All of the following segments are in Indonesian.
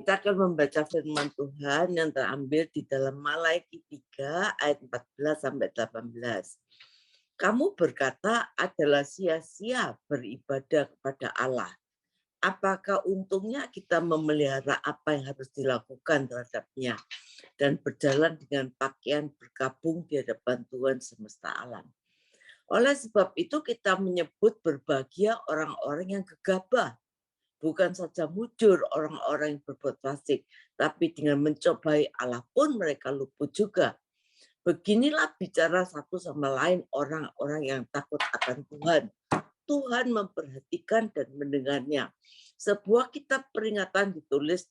Kita akan membaca firman Tuhan yang terambil di dalam Malaiki 3 ayat 14 sampai 18. Kamu berkata adalah sia-sia beribadah kepada Allah. Apakah untungnya kita memelihara apa yang harus dilakukan terhadapnya dan berjalan dengan pakaian berkabung di hadapan Tuhan semesta alam. Oleh sebab itu kita menyebut berbahagia orang-orang yang gegabah. Bukan saja mujur orang-orang yang berbuat fasik, tapi dengan mencobai Allah pun mereka luput juga. Beginilah bicara satu sama lain orang-orang yang takut akan Tuhan. Tuhan memperhatikan dan mendengarnya. Sebuah kitab peringatan ditulis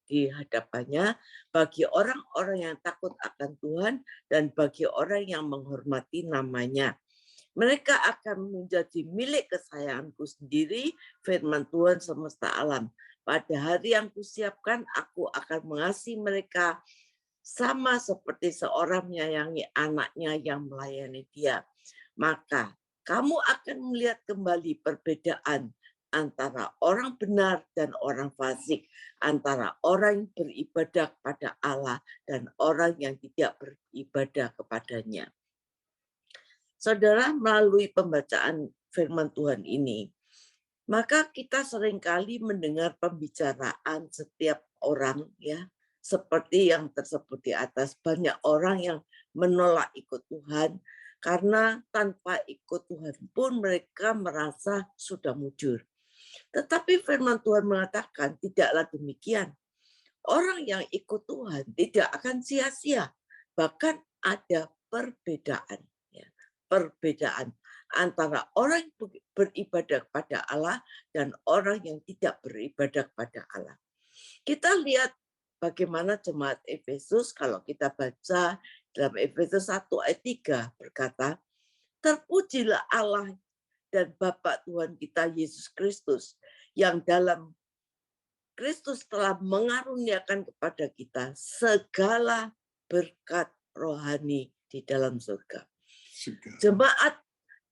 di hadapannya bagi orang-orang yang takut akan Tuhan dan bagi orang yang menghormati namanya. Mereka akan menjadi milik kesayanganku sendiri, firman Tuhan semesta alam. Pada hari yang kusiapkan, aku akan mengasihi mereka sama seperti seorang menyayangi anaknya yang melayani dia. Maka kamu akan melihat kembali perbedaan antara orang benar dan orang fasik, antara orang yang beribadah kepada Allah dan orang yang tidak beribadah kepadanya. Saudara, melalui pembacaan firman Tuhan ini, maka kita seringkali mendengar pembicaraan setiap orang, ya, seperti yang tersebut di atas. Banyak orang yang menolak ikut Tuhan karena tanpa ikut Tuhan pun mereka merasa sudah mujur. Tetapi firman Tuhan mengatakan tidaklah demikian. Orang yang ikut Tuhan tidak akan sia-sia, bahkan ada perbedaan. Perbedaan antara orang yang beribadah kepada Allah dan orang yang tidak beribadah kepada Allah. Kita lihat bagaimana jemaat Efesus, kalau kita baca dalam Efesus 1 ayat 3 berkata, terpujilah Allah dan Bapa Tuhan kita Yesus Kristus yang dalam Kristus telah mengaruniakan kepada kita segala berkat rohani di dalam surga. Jemaat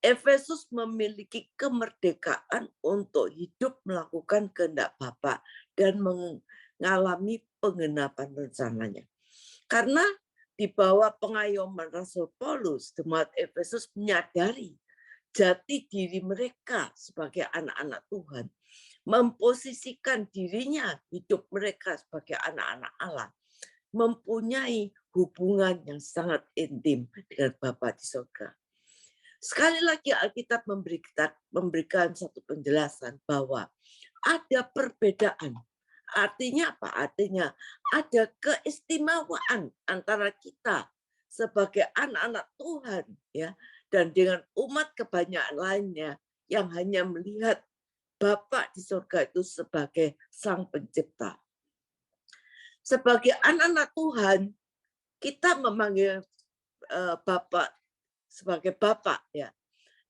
Efesus memiliki kemerdekaan untuk hidup melakukan kehendak Bapa dan mengalami penggenapan rencananya. Karena di bawah pengayoman Rasul Paulus, jemaat Efesus menyadari jati diri mereka sebagai anak-anak Tuhan, memposisikan dirinya, hidup mereka sebagai anak-anak Allah, mempunyai hubungan yang sangat intim dengan Bapa di surga. Sekali lagi Alkitab memberikan satu penjelasan bahwa ada perbedaan. Artinya apa? Artinya ada keistimewaan antara kita sebagai anak-anak Tuhan, ya, dan dengan umat kebanyakan lainnya yang hanya melihat Bapa di surga itu sebagai Sang Pencipta. Sebagai anak-anak Tuhan, kita memanggil Bapa sebagai Bapa, ya.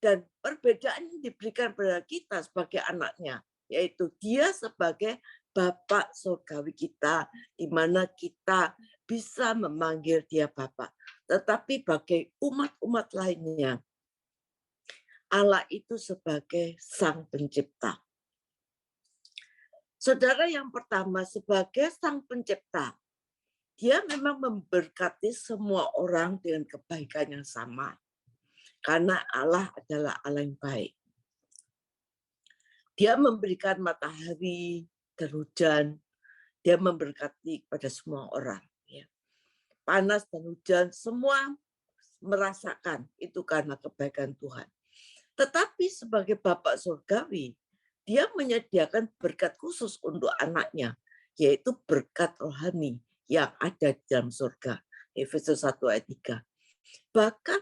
Dan perbedaan yang diberikan pada kita sebagai anaknya, yaitu dia sebagai Bapa surgawi kita, di mana kita bisa memanggil dia Bapa. Tetapi bagi umat-umat lainnya, Allah itu sebagai Sang Pencipta. Saudara, yang pertama, sebagai Sang Pencipta, dia memang memberkati semua orang dengan kebaikan yang sama. Karena Allah adalah Allah yang baik. Dia memberikan matahari dan hujan. Dia memberkati kepada semua orang. Ya. Panas dan hujan, semua merasakan itu karena kebaikan Tuhan. Tetapi sebagai Bapa surgawi, dia menyediakan berkat khusus untuk anaknya, yaitu berkat rohani yang ada di dalam surga. Efesus 1 ayat 3. Bahkan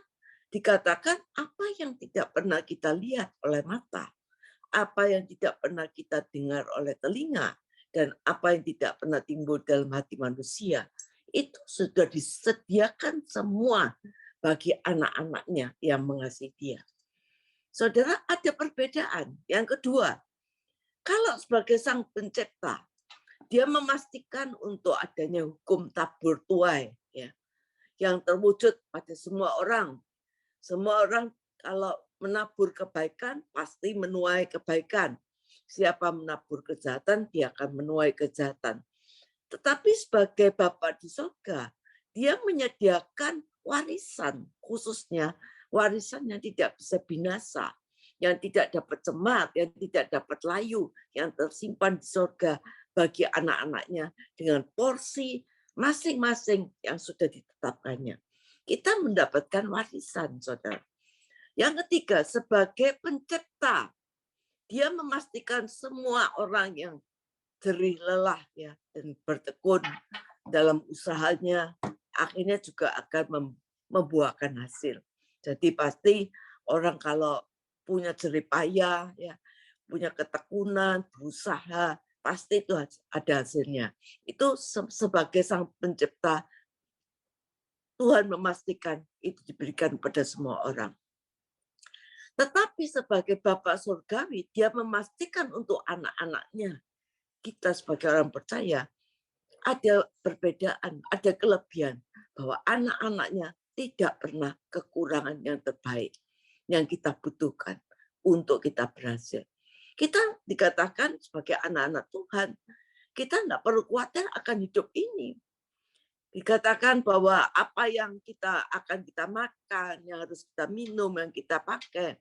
dikatakan apa yang tidak pernah kita lihat oleh mata, apa yang tidak pernah kita dengar oleh telinga, dan apa yang tidak pernah timbul dalam hati manusia, itu sudah disediakan semua bagi anak-anaknya yang mengasihi dia. Saudara, ada perbedaan. Yang kedua, kalau sebagai Sang Pencipta, dia memastikan untuk adanya hukum tabur tuai, ya, yang terwujud pada semua orang. Semua orang kalau menabur kebaikan pasti menuai kebaikan. Siapa menabur kejahatan, dia akan menuai kejahatan. Tetapi sebagai Bapa di surga, dia menyediakan warisan, khususnya warisan yang tidak bisa binasa, yang tidak dapat cemat, yang tidak dapat layu, yang tersimpan di surga bagi anak-anaknya dengan porsi masing-masing yang sudah ditetapkannya. Kita mendapatkan warisan, saudara. Yang ketiga, sebagai pencipta, dia memastikan semua orang yang jerih lelah ya dan bertekun dalam usahanya akhirnya juga akan membuahkan hasil. Jadi pasti orang kalau punya jerih payah ya, punya ketekunan, berusaha, pasti itu ada hasilnya. Itu sebagai sang pencipta, Tuhan memastikan itu diberikan pada semua orang. Tetapi sebagai Bapa Surgawi, dia memastikan untuk anak-anaknya, kita sebagai orang percaya, ada perbedaan, ada kelebihan, bahwa anak-anaknya tidak pernah kekurangan yang terbaik yang kita butuhkan untuk kita berhasil. Kita dikatakan sebagai anak-anak Tuhan, kita tidak perlu khawatir akan hidup ini. Dikatakan bahwa apa yang kita akan kita makan, yang harus kita minum, yang kita pakai,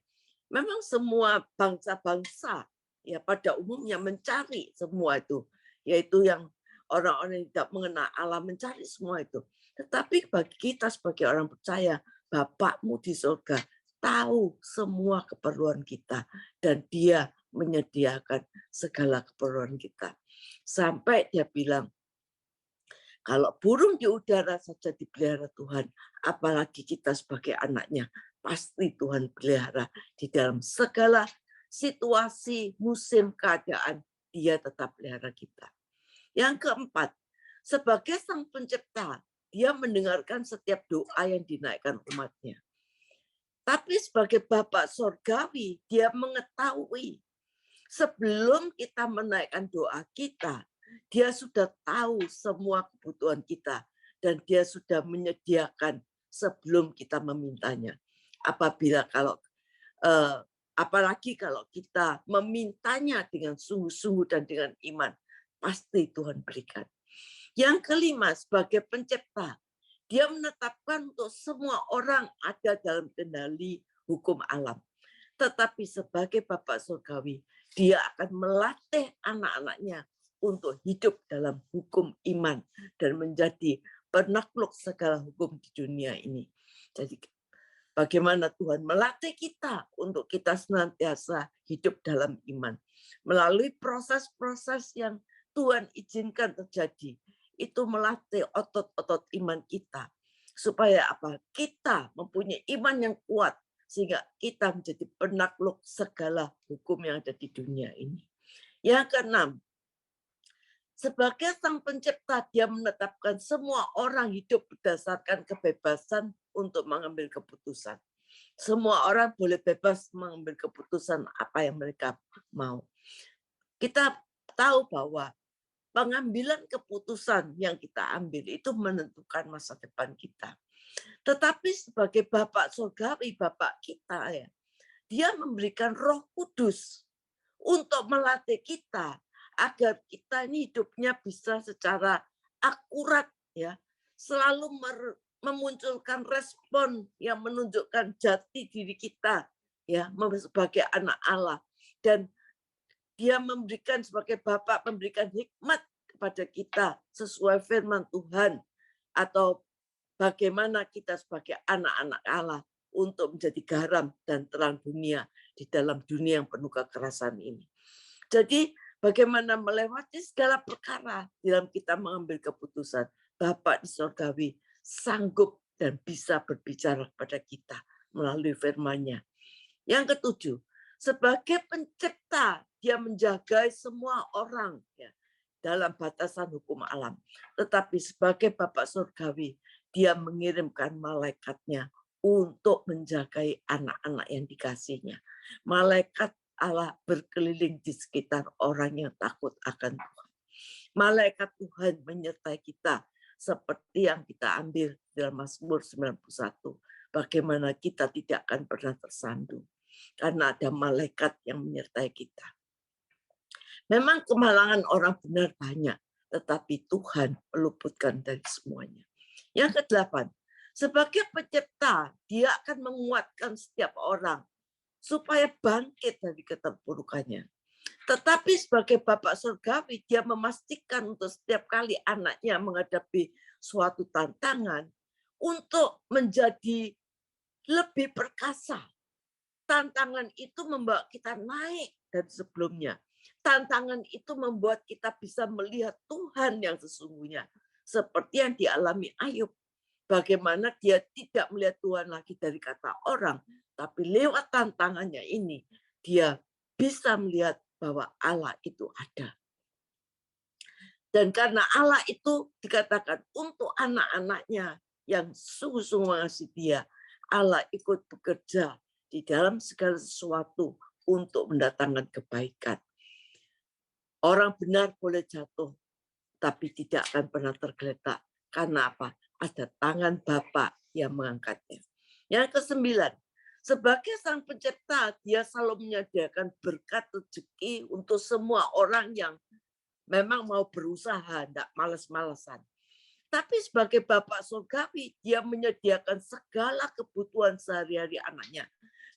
memang semua bangsa-bangsa ya pada umumnya mencari semua itu, yaitu yang orang-orang yang tidak mengenal Allah mencari semua itu. Tetapi bagi kita sebagai orang percaya, Bapakmu di surga tahu semua keperluan kita dan Dia menyediakan segala keperluan kita. Sampai Dia bilang, kalau burung di udara saja dipelihara Tuhan, apalagi kita sebagai anaknya, pasti Tuhan pelihara di dalam segala situasi, musim, keadaan, Dia tetap pelihara kita. Yang keempat, sebagai sang pencipta, Dia mendengarkan setiap doa yang dinaikkan umatnya. Tapi sebagai Bapa Sorgawi, Dia mengetahui sebelum kita menaikkan doa kita, Dia sudah tahu semua kebutuhan kita dan Dia sudah menyediakan sebelum kita memintanya. Apalagi kalau kita memintanya dengan sungguh-sungguh dan dengan iman, pasti Tuhan berikan. Yang kelima, sebagai pencipta, Dia menetapkan untuk semua orang ada dalam kendali hukum alam. Tetapi sebagai Bapak Surgawi, Dia akan melatih anak-anaknya untuk hidup dalam hukum iman dan menjadi penakluk segala hukum di dunia ini. Jadi bagaimana Tuhan melatih kita untuk kita senantiasa hidup dalam iman. Melalui proses-proses yang Tuhan izinkan terjadi, itu melatih otot-otot iman kita. Supaya apa? Kita mempunyai iman yang kuat, sehingga kita menjadi penakluk segala hukum yang ada di dunia ini. Yang keenam, sebagai sang pencipta, Dia menetapkan semua orang hidup berdasarkan kebebasan untuk mengambil keputusan. Semua orang boleh bebas mengambil keputusan apa yang mereka mau. Kita tahu bahwa pengambilan keputusan yang kita ambil itu menentukan masa depan kita. Tetapi sebagai Bapak Surgawi, Bapak kita ya, Dia memberikan Roh Kudus untuk melatih kita agar kita ini hidupnya bisa secara akurat ya, selalu memunculkan respon yang menunjukkan jati diri kita ya sebagai anak Allah, dan Dia memberikan sebagai Bapak memberikan hikmat kepada kita sesuai firman Tuhan, atau bagaimana kita sebagai anak-anak Allah untuk menjadi garam dan terang dunia di dalam dunia yang penuh kekerasan ini. Jadi bagaimana melewati segala perkara dalam kita mengambil keputusan, Bapak di Surgawi sanggup dan bisa berbicara kepada kita melalui firman-Nya. Yang ketujuh, sebagai pencipta, Dia menjaga semua orang ya, dalam batasan hukum alam. Tetapi sebagai Bapak Surgawi, Dia mengirimkan malaikatnya untuk menjagai anak-anak yang dikasihnya. Malaikat Allah berkeliling di sekitar orang yang takut akan Tuhan. Malaikat Tuhan menyertai kita seperti yang kita ambil dalam Mazmur 91. Bagaimana kita tidak akan pernah tersandung karena ada malaikat yang menyertai kita. Memang kemalangan orang benar banyak, tetapi Tuhan meluputkan dari semuanya. Yang kedelapan, sebagai pencipta, dia akan menguatkan setiap orang supaya bangkit dari keterpurukannya. Tetapi sebagai Bapak Surgawi, dia memastikan untuk setiap kali anaknya menghadapi suatu tantangan untuk menjadi lebih perkasa. Tantangan itu membawa kita naik dari sebelumnya. Tantangan itu membuat kita bisa melihat Tuhan yang sesungguhnya. Seperti yang dialami Ayub. Bagaimana dia tidak melihat Tuhan lagi dari kata orang. Tapi lewat tantangannya ini, dia bisa melihat bahwa Allah itu ada. Dan karena Allah itu dikatakan untuk anak-anaknya yang sungguh-sungguh mengasihi dia, Allah ikut bekerja di dalam segala sesuatu untuk mendatangkan kebaikan. Orang benar boleh jatuh, tapi tidak akan pernah tergeletak. Karena apa? Ada tangan Bapa yang mengangkatnya. Yang kesembilan, sebagai sang pencipta, dia selalu menyediakan berkat rezeki untuk semua orang yang memang mau berusaha, tidak malas-malasan. Tapi sebagai Bapak Surgawi, dia menyediakan segala kebutuhan sehari-hari anaknya.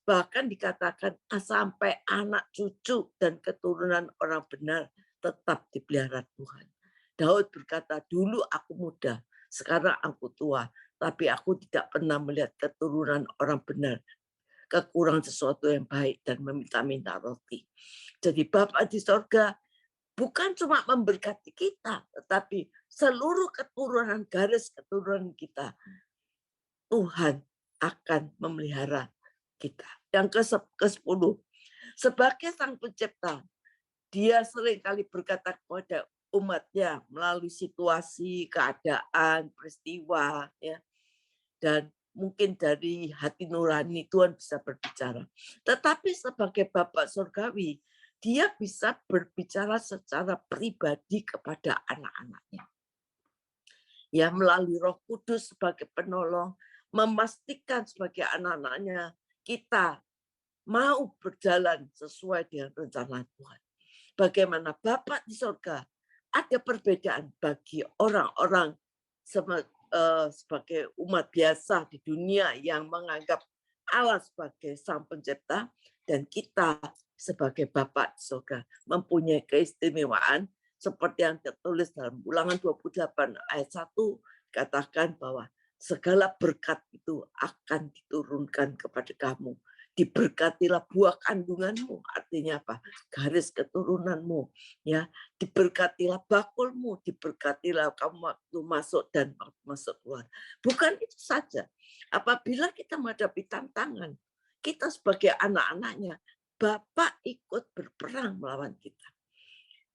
Bahkan dikatakan sampai anak cucu dan keturunan orang benar tetap dipelihara Tuhan. Daud berkata, dulu aku muda, sekarang aku tua, tapi aku tidak pernah melihat keturunan orang benar kekurangan sesuatu yang baik dan meminta-minta roti. Jadi Bapa di sorga bukan cuma memberkati kita, tetapi seluruh keturunan, garis keturunan kita, Tuhan akan memelihara kita. Yang ke-10, sebagai sang pencipta, dia seringkali berkata kepada umatnya melalui situasi, keadaan, peristiwa, ya, dan mungkin dari hati nurani Tuhan bisa berbicara. Tetapi sebagai Bapak Surgawi, dia bisa berbicara secara pribadi kepada anak-anaknya. Ya, melalui Roh Kudus sebagai penolong, memastikan sebagai anak-anaknya kita mau berjalan sesuai dengan rencana Tuhan. Bagaimana Bapak di surga, ada perbedaan bagi orang-orang sebagai umat biasa di dunia yang menganggap Allah sebagai sang pencipta, dan kita sebagai Bapak di surga mempunyai keistimewaan seperti yang tertulis dalam Ulangan 28 ayat 1, katakan bahwa segala berkat itu akan diturunkan kepada kamu. Diberkatilah buah kandunganmu, artinya apa? Garis keturunanmu, ya. Diberkatilah bakulmu, diberkatilah kamu waktu masuk dan waktu masuk keluar. Bukan itu saja. Apabila kita menghadapi tantangan, kita sebagai anak-anaknya, Bapak ikut berperang melawan kita,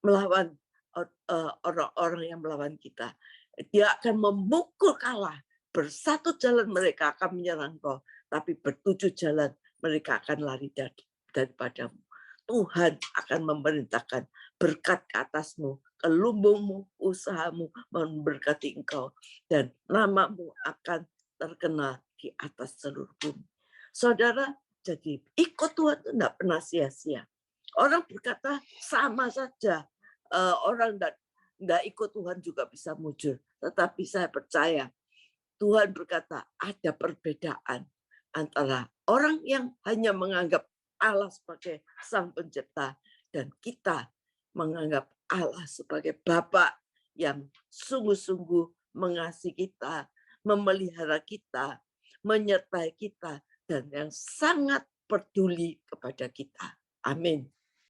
melawan orang-orang yang melawan kita. Dia akan memukul kalah. Bersatu jalan mereka akan menyerang kau, tapi bertujuh jalan mereka akan lari daripadamu. Tuhan akan memerintahkan berkat ke atasmu, ke lumbungmu, usahamu, memberkati engkau, dan namamu akan terkenal di atas seluruh bumi. Saudara, jadi ikut Tuhan itu tidak pernah sia-sia. Orang berkata sama saja, orang tidak ikut Tuhan juga bisa mujur. Tetapi saya percaya Tuhan berkata ada perbedaan antara orang yang hanya menganggap Allah sebagai sang pencipta dan kita menganggap Allah sebagai Bapa yang sungguh-sungguh mengasihi kita, memelihara kita, menyertai kita, dan yang sangat peduli kepada kita. Amin.